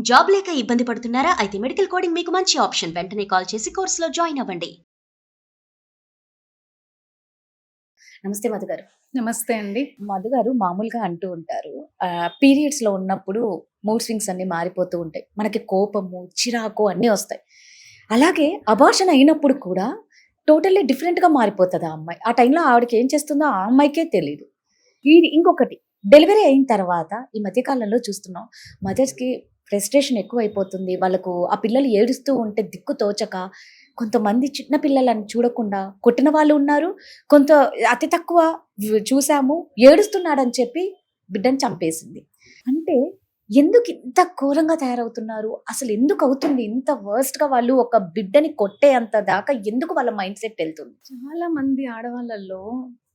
Job లేక ఇబ్బంది పడుతున్నారా? అయితే మెడికల్ కోడింగ్ మీకు మంచి ఆప్షన్. వెంటనే కాల్ చేసి కోర్సులో జాయిన్ అవ్వండి. నమస్తే మధు గారు. నమస్తే అండి. మధు గారు మామూలుగా అంటూ ఉంటారు. పీరియడ్స్‌లో ఉన్నప్పుడు మూడ్ స్వింగ్స్ అన్నీ మారిపోతూ ఉంటాయి. మనకి కోపము, చిరాకు అన్నీ వస్తాయి. అలాగే అబార్షన్ అయినప్పుడు కూడా టోటల్లీ డిఫరెంట్‌గా మారిపోతది ఆ అమ్మాయి. ఆ టైంలో ఆవిడకి ఏం చేస్తుందో ఆ అమ్మాయికే తెలీదు. ఇంకొకటి డెలివరీ అయిన తర్వాత ఈ మధ్య కాలంలో చూస్తున్నాం మదర్స్‌కి ఫ్రస్ట్రేషన్ ఎక్కువైపోతుంది. వాళ్ళకు ఆ పిల్లలు ఏడుస్తూ ఉంటే దిక్కు తోచక కొంతమంది చిన్న పిల్లలని చూడకుండా కొట్టిన వాళ్ళు ఉన్నారు. కొంత అతి తక్కువ చూసాము ఏడుస్తున్నాడని చెప్పి బిడ్డని చంపేసింది. అంటే ఎందుకు ఇంత ఘోరంగా తయారవుతున్నారు? అసలు ఎందుకు అవుతుంది ఇంత వర్స్ట్‌గా వాళ్ళు ఒక బిడ్డని కొట్టే అంత దాకా ఎందుకు వాళ్ళ మైండ్ సెట్ ఎళ్తుంది? చాలా మంది ఆడవాళ్ళల్లో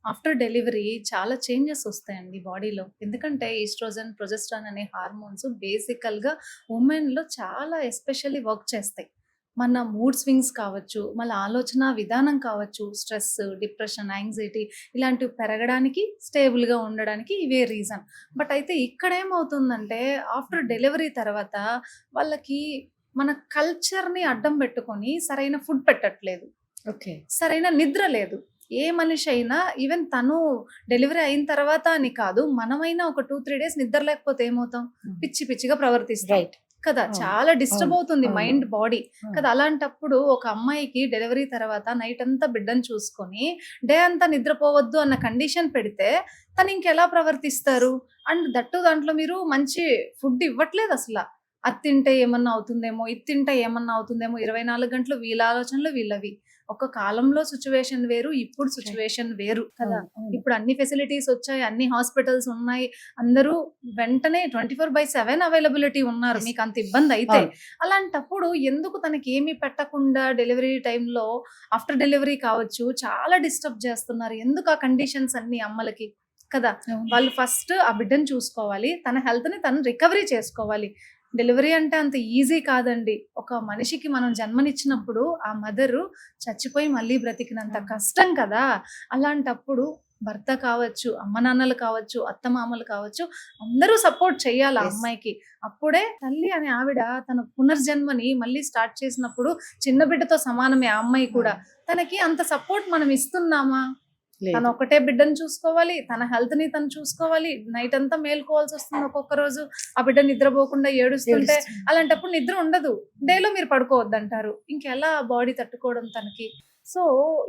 ఆఫ్టర్ డెలివరీ చాలా చేంజెస్ వస్తాయండి బాడీలో. ఎందుకంటే ఈస్ట్రోజన్, ప్రొజెస్ట్రాన్ అనే హార్మోన్స్ బేసికల్‌గా ఉమెన్‌లో చాలా ఎస్పెషల్లీ వర్క్ చేస్తాయి. మన మూడ్ స్వింగ్స్ కావచ్చు, మన ఆలోచన విధానం కావచ్చు, స్ట్రెస్, డిప్రెషన్, యాంగ్జైటీ ఇలాంటివి పెరగడానికి, స్టేబుల్‌గా ఉండడానికి ఇవే రీజన్. బట్ అయితే ఇక్కడేమవుతుందంటే ఆఫ్టర్ డెలివరీ తర్వాత వాళ్ళకి మన కల్చర్‌ని అడ్డం పెట్టుకొని సరైన ఫుడ్ పెట్టట్లేదు. ఓకే. సరైన నిద్ర లేదు. ఏ మనిషి అయినా ఈవెన్ తను డెలివరీ అయిన తర్వాత అని కాదు, మనమైనా ఒక 2, 3 డేస్ నిద్ర లేకపోతే ఏమవుతాం? పిచ్చి పిచ్చిగా ప్రవర్తిస్తాం రైట్. కదా! అవును. చాలా డిస్టర్బ్ అవును. అవుతుంది అవును. మైండ్, బాడీ అవును. కదా! అలాంటప్పుడు ఒక అమ్మాయికి డెలివరీ తర్వాత నైట్ అంతా బిడ్డని చూసుకొని, డే అంతా నిద్రపోవద్దు అన్న కండిషన్ పెడితే తను ఇంకెలా ప్రవర్తిస్తారు? అండ్ దాంట్లో మీరు మంచి ఫుడ్ ఇవ్వట్లేదు అసల. అది తింటే ఏమన్నా అవుతుందేమో, ఇది తింటే ఏమన్నా అవుతుందేమో, 24 గంటలు వీళ్ళ ఆలోచనలు వీళ్ళవి. ఒక కాలంలో సిట్యుయేషన్ వేరు, ఇప్పుడు సిట్యుయేషన్ వేరు కదా! అవును. అవును. ఇప్పుడు అన్ని ఫెసిలిటీస్ వచ్చాయి, అన్ని హాస్పిటల్స్ ఉన్నాయి. అందరూ వెంటనే 24/7 అవైలబిలిటీ ఉన్నారు. Yes. మీకు అంత ఇబ్బంది అయితే. అవును. అలాంటప్పుడు ఎందుకు తనకి ఏమీ పెట్టకుండా డెలివరీ టైంలో ఆఫ్టర్ డెలివరీ కావచ్చు చాలా డిస్టర్బ్ చేస్తున్నారు. ఎందుకు ఆ కండిషన్స్ అన్ని అమ్మలకి కదా! అవును. వాళ్ళు ఫస్ట్ ఆ బిడ్డని చూసుకోవాలి. తన హెల్త్‌ని తను రికవరీ చేసుకోవాలి. డెలివరీ అంటే అంత ఈజీ కాదండి. ఒక మనిషికి మనం జన్మనిచ్చినప్పుడు ఆ మదరు చచ్చిపోయి మళ్ళీ బ్రతికినంత కష్టం కదా! అలాంటప్పుడు భర్త కావచ్చు, అమ్మ నాన్నలు కావచ్చు, అత్తమామలు కావచ్చు, అందరూ సపోర్ట్ చెయ్యాలి ఆ Yes. అమ్మాయికి. అప్పుడే తల్లి అనే ఆవిడ తన పునర్జన్మని మళ్ళీ స్టార్ట్ చేసినప్పుడు చిన్న బిడ్డతో సమానమే ఆ అమ్మాయి కూడా. తనకి అంత సపోర్ట్ మనం ఇస్తున్నామా? లేదు. తను ఒక్కటే బిడ్డని చూసుకోవాలి. తన హెల్త్‌ని తను చూసుకోవాలి. నైట్ అంతా మేలుకోవాల్సొస్తుంది ఒక్కొక్క రోజు. ఆ బిడ్డ నిద్రపోకుండా ఏడుస్తుంటే ఏడుస్తుంది. అలాంటప్పుడు నిద్ర ఉండదు. డేలో మీరు పడుకోవద్దంటారు. ఇంకెలా బాడీ తట్టుకోవడం తనకి? సో,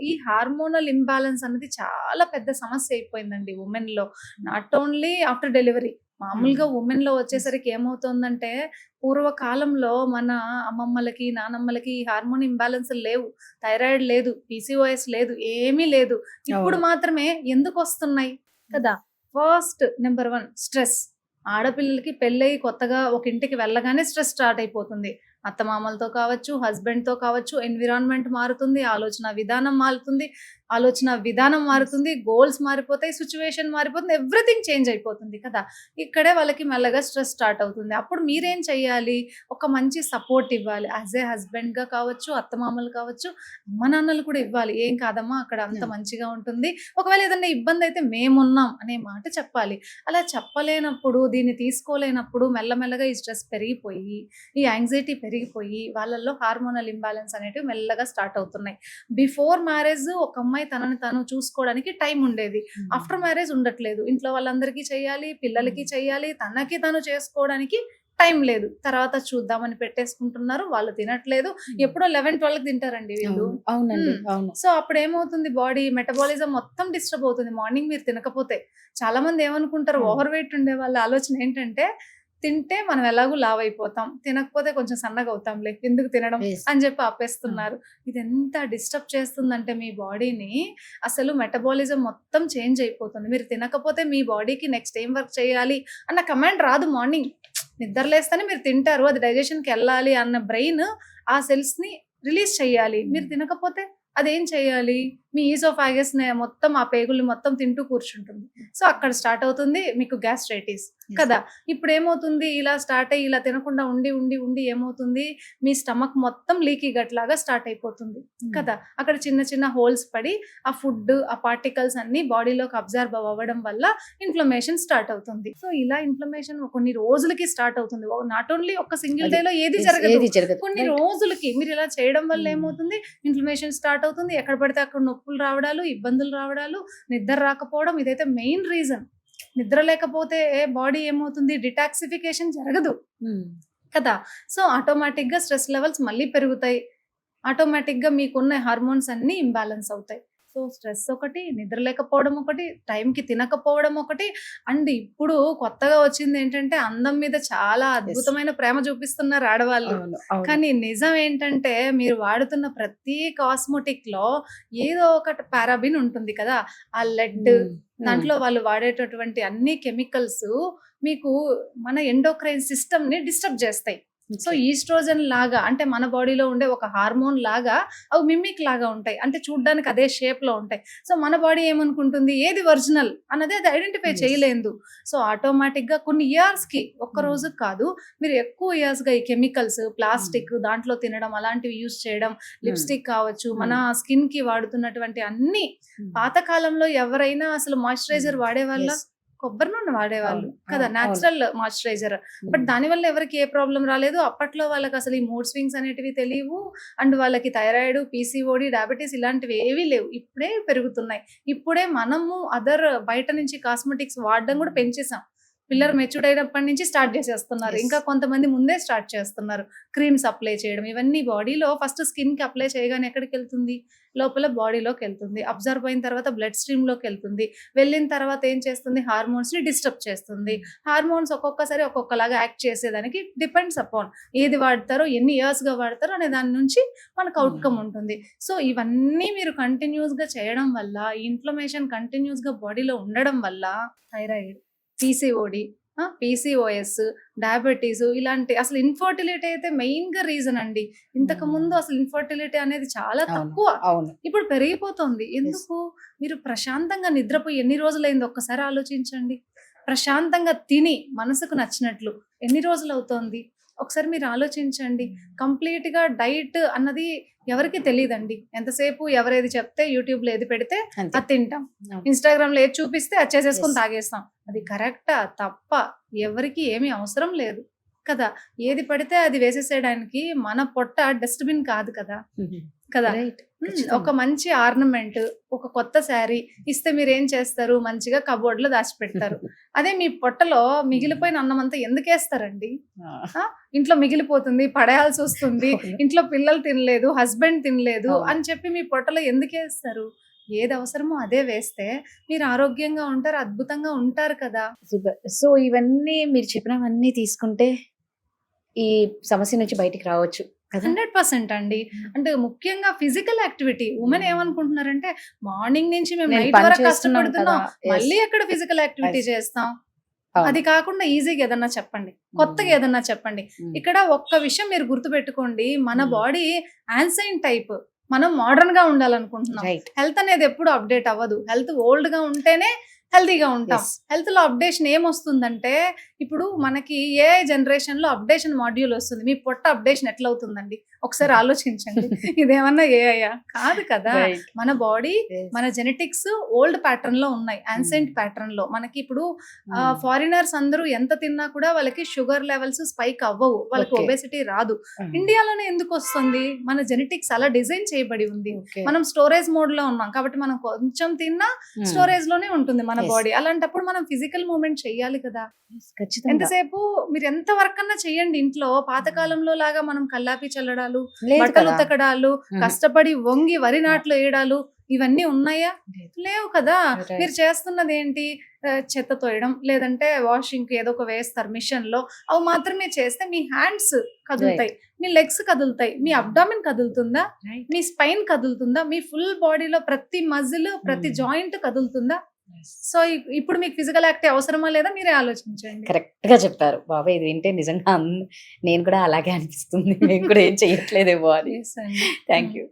ఈ హార్మోనల్ ఇంబాలెన్స్ అనేది చాలా పెద్ద సమస్య అయిపోయిందండి వుమెన్‌లో. Not only after delivery. మామూలుగా వుమెన్‌లో వచ్చేసరికి ఏమవుతుందంటే, పూర్వకాలంలో మన అమ్మమ్మలకి, నానమ్మలకి ఈ హార్మోన్ ఇంబాలెన్స్‌లు లేవు. థైరాయిడ్ లేదు, పీసీఓఎస్ లేదు, ఏమీ లేదు. ఇప్పుడు అవును. మాత్రమే ఎందుకొస్తున్నాయి కదా! First number 1 stress. ఆడపిల్లలకి పెళ్ళయి కొత్తగా ఒక ఇంటికి వెళ్ళగానే స్ట్రెస్ స్టార్ట్ అయిపోతుంది. అత్తమామలతో కావచ్చు, హస్బెండ్‌తో కావచ్చు, ఎన్విరాన్మెంట్ మారుతుంది, ఆలోచన విధానం మారుతుంది, గోల్స్ మారిపోతాయి, సిట్యుయేషన్ మారిపోతుంది, ఎవ్రీథింగ్ చేంజ్ అయిపోతుంది కదా! ఇక్కడే వాళ్ళకి మెల్లగా స్ట్రెస్ స్టార్ట్ అవుతుంది. అప్పుడు మీరేం చేయాలి? ఒక మంచి సపోర్ట్ ఇవ్వాలి. యాస్ ఏ హస్బెండ్‌గా కావచ్చు, అత్తమామలు కావచ్చు, అమ్మ నాన్నలు కూడా ఇవ్వాలి. "ఏం కాదమ్మా అక్కడ అంత మంచిగా ఉంటుంది. ఒకవేళ ఏదన్నా ఇబ్బందయితే మేమున్నాం" అనే మాట చెప్పాలి. అలా చెప్పలేనప్పుడు, దీన్ని తీసుకోలేనప్పుడు మెల్లమెల్లగా ఈ స్ట్రెస్ పెరిగిపోయి, ఈ యాంగ్జైటీ పెరిగిపోయి వాళ్ళల్లో హార్మోనల్ ఇంబాలెన్స్ అనేటివి మెల్లగా స్టార్ట్ అవుతున్నాయి. బిఫోర్ మ్యారేజ్ ఒక అమ్మాయి తనని తను చూసుకోవడానికి టైం ఉండేది. ఆఫ్టర్ మ్యారేజ్ ఉండట్లేదు. ఇంట్లో వాళ్ళందరికీ చెయ్యాలి, పిల్లలకి చెయ్యాలి, తనకి తను చేసుకోవడానికి టైం లేదు. తర్వాత చూద్దామని పెట్టేసుకుంటున్నారు. వాళ్ళు తినట్లేదు. ఎప్పుడో 11, 12కి తింటారండి వీళ్ళు. అవును. అవునండి. అవును. సో, అప్పుడేమవుతుంది బాడీ మెటబాలిజం మొత్తం డిస్టర్బ్ అవుతుంది. మార్నింగ్ మీరు తినకపోతే. చాలా మంది ఏమనుకుంటారు ఓవర్ వెయిట్ ఉండే వాళ్ళ ఆలోచన ఏంటంటే, తింటే మనం ఎలాగో లావైపోతాం. తినకపోతే కొంచెం సన్నగా అవుతాంలే. ఎందుకు తినడం Yes. అని చెప్పి ఆపేస్తున్నారు. ఇదెంత డిస్టర్బ్ చేస్తుందంటే మీ బాడీని, అసలు మెటబాలిజం మొత్తం చేంజ్ అయిపోతుంది. మీరు తినకపోతే మీ బాడీకి నెక్స్ట్ ఏం వర్క్ చేయాలి అన్న కమాండ్ రాదు మార్నింగ్. నిద్ర లేస్తేనే మీరు తింటారు. అది డైజెషన్‌కెళ్ళాలి అన్న బ్రెయిన్ ఆ సెల్స్‌ని రిలీజ్ చేయాలి. మీరు తినకపోతే అదేం చేయాలి? మీ ఈసోఫాగస్ మొత్తం ఆ పేగుల్ని మొత్తం తింటూ కూర్చుంటుంది. సో అక్కడ స్టార్ట్ అవుతుంది మీకు గ్యాస్ట్రైటిస్ కదా. ఇప్పుడు ఏమవుతుంది, ఇలా స్టార్ట్ అయ్యి ఇలా తినకుండా ఉండి ఉండి ఉండి ఏమవుతుంది, మీ స్టమక్ మొత్తం లీకీ గట్ లాగా స్టార్ట్ అయిపోతుంది కదా. అక్కడ చిన్న చిన్న హోల్స్ పడి ఆ ఫుడ్ ఆ పార్టికల్స్ అన్ని బాడీలోకి అబ్జర్వ్ అవ్వడం వల్ల ఇన్ఫ్లమేషన్ స్టార్ట్ అవుతుంది. సో ఇలా ఇన్ఫ్లమేషన్ కొన్ని రోజులకి స్టార్ట్ అవుతుంది. నాట్ ఓన్లీ ఒక సింగిల్ డే లో ఏది జరగదు, కొన్ని రోజులకి మీరు ఇలా చేయడం వల్ల ఏమవుతుంది, ఇన్ఫ్లమేషన్ స్టార్ట్ అవుతుంది. ఎక్కడ పడితే అక్కడ నొప్పులు రావడాలు, ఇబ్బందులు రావడాలు, నిద్ర రాకపోవడం, ఇదైతే మెయిన్ రీజన్. నిద్ర లేకపోతే బాడీ ఏమవుతుంది, డిటాక్సిఫికేషన్ జరగదు కదా. సో ఆటోమేటిక్ గా స్ట్రెస్ లెవెల్స్ మళ్ళీ పెరుగుతాయి, ఆటోమేటిక్ గా మీకున్న హార్మోన్స్ అన్ని ఇంబ్యాలెన్స్ అవుతాయి. సో స్ట్రెస్ ఒకటి, నిద్ర లేకపోవడం ఒకటి, టైంకి తినకపోవడం ఒకటి. అండ్ ఇప్పుడు కొత్తగా వచ్చింది ఏంటంటే అందం మీద చాలా అద్భుతమైన ప్రేమ చూపిస్తున్నారు ఆడవాళ్ళు. కానీ నిజం ఏంటంటే మీరు వాడుతున్న ప్రతి కాస్మెటిక్ లో ఏదో ఒక పారాబిన్ ఉంటుంది కదా, ఆ లెడ్, దాంట్లో వాళ్ళు వాడేటటువంటి అన్ని కెమికల్స్ మీకు మన ఎండోక్రైన్ సిస్టమ్ ని డిస్టర్బ్ చేస్తాయి. సో ఈస్ట్రోజన్ లాగా అంటే మన బాడీలో ఉండే ఒక హార్మోన్ లాగా అవి మిమిక్ లాగా ఉంటాయి, అంటే చూడ్డానికి అదే షేప్ లో ఉంటాయి. సో మన బాడీ ఏమనుకుంటుంది, ఏది ఒరిజినల్ అన్నది అది ఐడెంటిఫై చేయలేదు. సో ఆటోమేటిక్ గా కొన్ని ఇయర్స్ కి, ఒక్క రోజు కాదు, మీరు ఎక్కువ ఇయర్స్ గా ఈ కెమికల్స్, ప్లాస్టిక్ దాంట్లో తినడం, అలాంటివి యూజ్ చేయడం, లిప్స్టిక్ కావచ్చు, మన స్కిన్ కి వాడుతున్నటువంటి అన్ని, పాతకాలంలో ఎవరైనా అసలు మాయిశ్చరైజర్ వాడేవాళ్ళ, కొబ్బరి నూనె వాడేవాళ్ళు కదా, న్యాచురల్ మాయిశ్చరైజర్. బట్ దానివల్ల ఎవరికి ఏ ప్రాబ్లం రాలేదు. అప్పట్లో వాళ్ళకి అసలు ఈ మూడ్ స్వింగ్స్ అనేటివి తెలియవు, అండ్ వాళ్ళకి థైరాయిడ్, పీసీఓడి, డయాబెటీస్ ఇలాంటివి ఏవీ లేవు. ఇప్పుడే పెరుగుతున్నాయి. ఇప్పుడే మనము అదర్ బయట నుంచి కాస్మెటిక్స్ వాడడం కూడా పెంచేసాం. పిల్లలు మెచ్యూర్డ్ అయినప్పటి నుంచి స్టార్ట్ చేసేస్తున్నారు, ఇంకా కొంతమంది ముందే స్టార్ట్ చేస్తున్నారు. క్రీమ్స్ అప్లై చేయడం, ఇవన్నీ బాడీలో ఫస్ట్ స్కిన్ కి అప్లై చేయగానే ఎక్కడికి వెళ్తుంది, లోపల బాడీలోకి వెళ్తుంది. అబ్జర్వ్ అయిన తర్వాత బ్లడ్ స్ట్రీమ్ లోకి వెళ్తుంది. వెళ్ళిన తర్వాత ఏం చేస్తుంది, హార్మోన్స్ ని డిస్టర్బ్ చేస్తుంది. హార్మోన్స్ ఒక్కొక్కసారి ఒక్కొక్కలాగా యాక్ట్ చేసేదానికి డిపెండ్స్ అపాన్ ఏది వాడతారో, ఎన్ని ఇయర్స్ గా వాడతారో అనే దాని నుంచి మనకు అవుట్కమ్ ఉంటుంది. సో ఇవన్నీ మీరు కంటిన్యూస్ గా చేయడం వల్ల, ఇన్ఫ్లమేషన్ కంటిన్యూస్ గా బాడీలో ఉండడం వల్ల థైరాయిడ్, పీసీఓడి, పీసీఓఎస్, డయాబెటీస్ ఇలాంటి, అసలు ఇన్ఫర్టిలిటీ అయితే మెయిన్ గా రీజన్ అండి. ఇంతకు ముందు అసలు ఇన్ఫర్టిలిటీ అనేది చాలా తక్కువ, ఇప్పుడు పెరిగిపోతుంది. ఎందుకు, మీరు ప్రశాంతంగా నిద్రపోయి ఎన్ని రోజులైంది ఒక్కసారి ఆలోచించండి. ప్రశాంతంగా తిని మనసుకు నచ్చినట్లు ఎన్ని రోజులు అవుతోంది ఒకసారి మీరు ఆలోచించండి. కంప్లీట్ గా డైట్ అన్నది ఎవరికి తెలియదండి. ఎంతసేపు ఎవరేది చెప్తే, యూట్యూబ్ లో ఏది పెడితే అది తింటాం, ఇన్స్టాగ్రామ్ లో ఏది చూపిస్తే అది చేసేసుకొని తాగేస్తాం. అది కరెక్టా తప్ప ఎవరికి ఏమీ అవసరం లేదు కదా. ఏది పడితే అది వేసేసేయడానికి మన పొట్ట డస్ట్బిన్ కాదు కదా కదా. ఒక మంచి ఆర్నమెంట్, ఒక కొత్త శారీ ఇస్తే మీరు ఏం చేస్తారు, మంచిగా కబోర్డ్ లో దాచిపెడతారు. అదే మీ పొట్టలో మిగిలిపోయిన అన్నం అంతా ఎందుకు వేస్తారండి, ఇంట్లో మిగిలిపోతుంది, పడేయాల్సి వస్తుంది, ఇంట్లో పిల్లలు తినలేదు, హస్బెండ్ తినలేదు అని చెప్పి మీ పొట్టలో ఎందుకు వేస్తారు. ఏది అవసరమో అదే వేస్తే మీరు ఆరోగ్యంగా ఉంటారు, అద్భుతంగా ఉంటారు కదా. సో ఇవన్నీ మీరు చెప్పినవన్నీ తీసుకుంటే ఈ సమస్య నుంచి బయటికి రావచ్చు. 100% అండి. అంటే ముఖ్యంగా ఫిజికల్ యాక్టివిటీ. ఉమెన్ ఏమనుకుంటున్నారంటే మార్నింగ్ నుంచి మేము నైట్ వరకు కష్టపడుతున్నాం, మళ్ళీ ఎక్కడ ఫిజికల్ యాక్టివిటీ చేస్తాం. అది కాకుండా ఈజీగా ఏదన్నా చెప్పండి, కొత్తగా ఏదన్నా చెప్పండి. ఇక్కడ ఒక్క విషయం మీరు గుర్తుపెట్టుకోండి, మన బాడీ యాన్సైన్ టైప్, మనం మోడర్న్ గా ఉండాలనుకుంటున్నాం. హెల్త్ అనేది ఎప్పుడు అప్డేట్ అవ్వదు. హెల్త్ ఓల్డ్ గా ఉంటేనే హెల్తీగా ఉంటాం. హెల్త్ లో అప్డేషన్ ఏమొస్తుందంటే, ఇప్పుడు మనకి ఏఐ జనరేషన్ లో అప్డేషన్ మాడ్యూల్ వస్తుంది. మీ పొట్ట అప్డేషన్ ఎట్లా అవుతుందండి ఒకసారి ఆలోచించండి. ఇదేమన్నా ఏఐయా? కాదు కదా. మన బాడీ, మన జెనెటిక్స్ ఓల్డ్ ప్యాటర్న్ లో ఉన్నాయి, యాన్సెంట్ ప్యాటర్న్ లో. మనకి ఇప్పుడు ఫారినర్స్ అందరూ ఎంత తిన్నా కూడా వాళ్ళకి షుగర్ లెవెల్స్ స్పైక్ అవ్వవు, వాళ్ళకి ఒబేసిటీ రాదు. ఇండియాలోనే ఎందుకు వస్తుంది, మన జెనెటిక్స్ అలా డిజైన్ చేయబడి ఉంది. మనం స్టోరేజ్ మోడ్ లో ఉన్నాం కాబట్టి మనం కొంచెం తిన్నా స్టోరేజ్ లోనే ఉంటుంది మన బాడీ. అలాంటప్పుడు మనం ఫిజికల్ మూవ్మెంట్ చెయ్యాలి కదా. ఎంతసేపు మీరు ఎంత వర్క్ అన్నా చెయ్యండి ఇంట్లో. పాతకాలంలో లాగా మనం కల్లాపి చల్లడాలు, బట్టలు ఉతకడాలు, కష్టపడి వంగి వరి నాట్లు వేయడాలు ఇవన్నీ ఉన్నాయా? లేవు కదా. మీరు చేస్తున్నది ఏంటి, చెత్త తోయడం, లేదంటే వాషింగ్ ఏదో ఒక వేస్తారు మిషన్ లో, అవి మాత్రమే చేస్తే మీ హ్యాండ్స్ కదులుతాయి, మీ లెగ్స్ కదులుతాయి, మీ అబ్డామిన్ కదులుతుందా, మీ స్పైన్ కదులుతుందా, మీ ఫుల్ బాడీలో ప్రతి మజిల్, ప్రతి జాయింట్ కదులుతుందా? సో ఇప్పుడు మీకు ఫిజికల్ యాక్టివిటీ అవసరమా లేదా మీరే ఆలోచించండి. కరెక్ట్ గా చెప్పారు బాబా. ఇది వింటే నిజంగా నేను కూడా అలాగే అనిపిస్తుంది, నేను కూడా ఏం చెయ్యట్లేదేమో అని. Thank you.